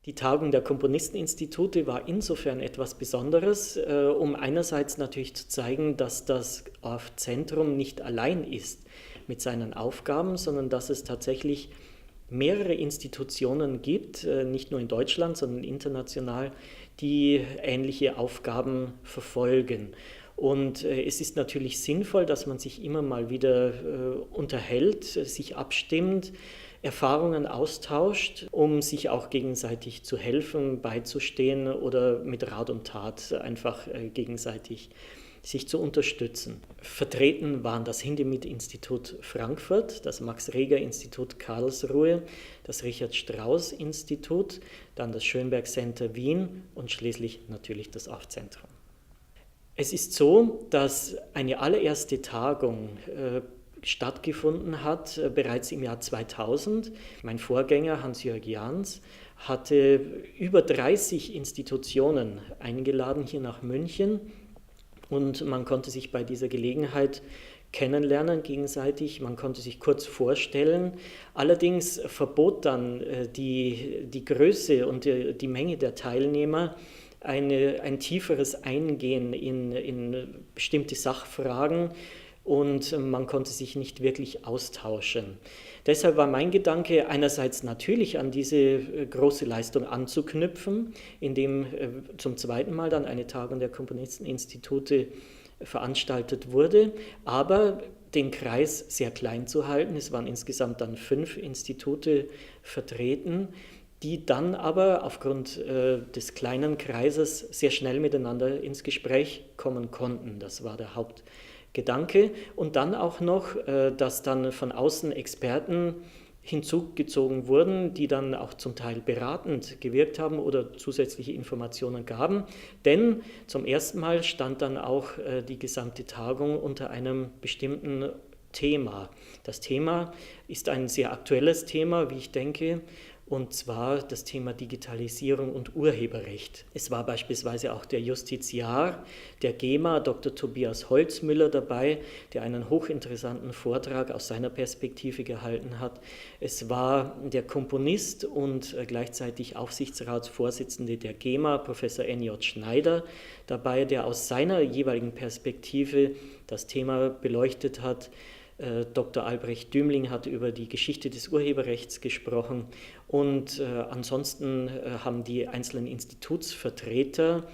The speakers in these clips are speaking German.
Die Tagung der Komponisteninstitute war insofern etwas Besonderes, um einerseits natürlich zu zeigen, dass das ORF-Zentrum nicht allein ist mit seinen Aufgaben, sondern dass es tatsächlich mehrere Institutionen gibt, nicht nur in Deutschland, sondern international, die ähnliche Aufgaben verfolgen. Und es ist natürlich sinnvoll, dass man sich immer mal wieder unterhält, sich abstimmt, Erfahrungen austauscht, um sich auch gegenseitig zu helfen, beizustehen oder mit Rat und Tat einfach gegenseitig sich zu unterstützen. Vertreten waren das Hindemith-Institut Frankfurt, das Max-Reger-Institut Karlsruhe, das Richard-Strauss-Institut, dann das Schönberg-Center Wien und schließlich natürlich das ORF-Zentrum. Es ist so, dass eine allererste Tagung stattgefunden hat, bereits im Jahr 2000. Mein Vorgänger Hans-Jörg Jahns hatte über 30 Institutionen eingeladen hier nach München und man konnte sich bei dieser Gelegenheit kennenlernen gegenseitig, man konnte sich kurz vorstellen. Allerdings verbot dann die Größe und die Menge der Teilnehmer ein tieferes Eingehen in bestimmte Sachfragen, und man konnte sich nicht wirklich austauschen. Deshalb war mein Gedanke, einerseits natürlich an diese große Leistung anzuknüpfen, indem zum zweiten Mal dann eine Tagung der Komponisteninstitute veranstaltet wurde, aber den Kreis sehr klein zu halten. Es waren insgesamt dann 5 Institute vertreten, die dann aber aufgrund des kleinen Kreises sehr schnell miteinander ins Gespräch kommen konnten. Das war der Hauptgedanke. Und dann auch noch, dass dann von außen Experten hinzugezogen wurden, die dann auch zum Teil beratend gewirkt haben oder zusätzliche Informationen gaben. Denn zum ersten Mal stand dann auch die gesamte Tagung unter einem bestimmten Thema. Das Thema ist ein sehr aktuelles Thema, wie ich denke, und zwar das Thema Digitalisierung und Urheberrecht. Es war beispielsweise auch der Justiziar der GEMA, Dr. Tobias Holzmüller, dabei, der einen hochinteressanten Vortrag aus seiner Perspektive gehalten hat. Es war der Komponist und gleichzeitig Aufsichtsratsvorsitzende der GEMA, Professor N.J. Schneider, dabei, der aus seiner jeweiligen Perspektive das Thema beleuchtet hat. Dr. Albrecht Dümling hat über die Geschichte des Urheberrechts gesprochen und ansonsten haben die einzelnen Institutsvertreter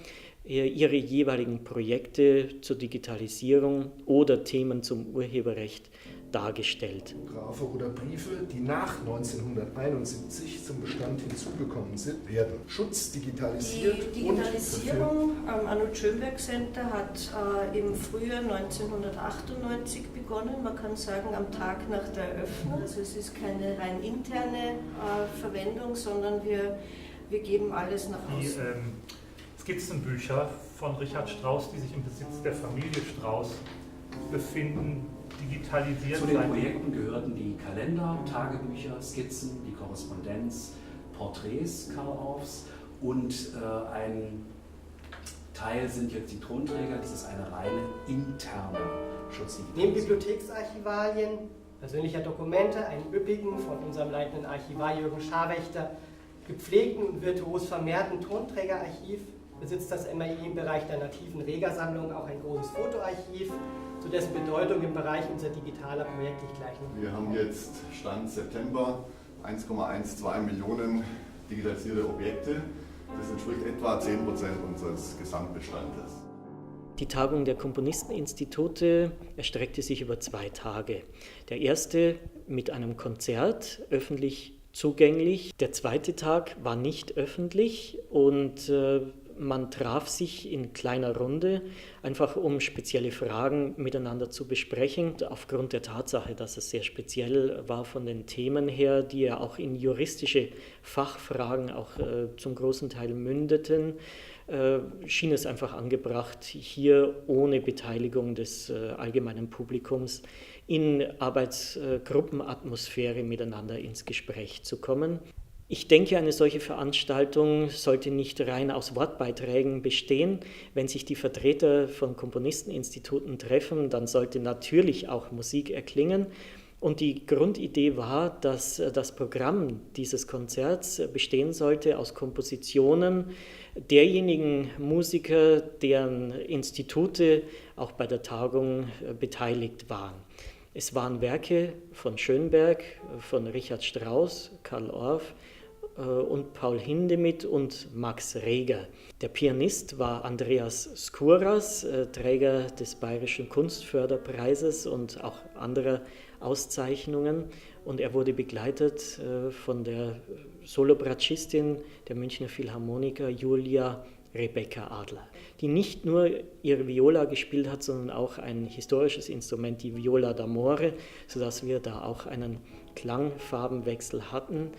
ihre jeweiligen Projekte zur Digitalisierung oder Themen zum Urheberrecht dargestellt. Graphe oder Briefe, die nach 1971 zum Bestand hinzugekommen sind, werden schutzdigitalisiert. Die Digitalisierung am Arnold-Schönberg-Center hat im Frühjahr 1998 begonnen. Man kann sagen, am Tag nach der Eröffnung. Also es ist keine rein interne Verwendung, sondern wir geben alles nach außen. Die Skizzenbücher von Richard Strauss, die sich im Besitz der Familie Strauss befinden, digitalisiert. Zu den Projekten gehörten die Kalender, Tagebücher, Skizzen, die Korrespondenz, Porträts Karl Orffs und ein Teil sind jetzt die Tonträger. Das ist eine reine interne Schutzdigitalisierung. Neben Bibliotheksarchivalien, persönlicher Dokumente, einen üppigen, von unserem leitenden Archivar Jürgen Scharwächter, gepflegten und virtuos vermehrten Tonträgerarchiv besitzt das MAI im Bereich der nativen Regersammlung auch ein großes Fotoarchiv, zu dessen Bedeutung im Bereich unserer digitaler Projekte ich gleich noch. Wir haben jetzt Stand September 1,12 Millionen digitalisierte Objekte. Das entspricht etwa 10% unseres Gesamtbestandes. Die Tagung der Komponisteninstitute erstreckte sich über 2 Tage. Der erste mit einem Konzert, öffentlich zugänglich. Der zweite Tag war nicht öffentlich und man traf sich in kleiner Runde, einfach um spezielle Fragen miteinander zu besprechen, aufgrund der Tatsache, dass es sehr speziell war von den Themen her, die ja auch in juristische Fachfragen auch zum großen Teil mündeten, schien es einfach angebracht, hier ohne Beteiligung des allgemeinen Publikums in Arbeitsgruppenatmosphäre miteinander ins Gespräch zu kommen. Ich denke, eine solche Veranstaltung sollte nicht rein aus Wortbeiträgen bestehen. Wenn sich die Vertreter von Komponisteninstituten treffen, dann sollte natürlich auch Musik erklingen. Und die Grundidee war, dass das Programm dieses Konzerts bestehen sollte aus Kompositionen derjenigen Musiker, deren Institute auch bei der Tagung beteiligt waren. Es waren Werke von Schönberg, von Richard Strauss, Carl Orff und Paul Hindemith und Max Reger. Der Pianist war Andreas Skouras, Träger des Bayerischen Kunstförderpreises und auch anderer Auszeichnungen. Und er wurde begleitet von der Solobratscistin der Münchner Philharmoniker Julia Rebecca Adler, die nicht nur ihre Viola gespielt hat, sondern auch ein historisches Instrument, die Viola d'Amore, sodass wir da auch einen Klangfarbenwechsel hatten.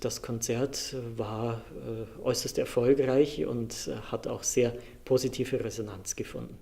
Das Konzert war äußerst erfolgreich und hat auch sehr positive Resonanz gefunden.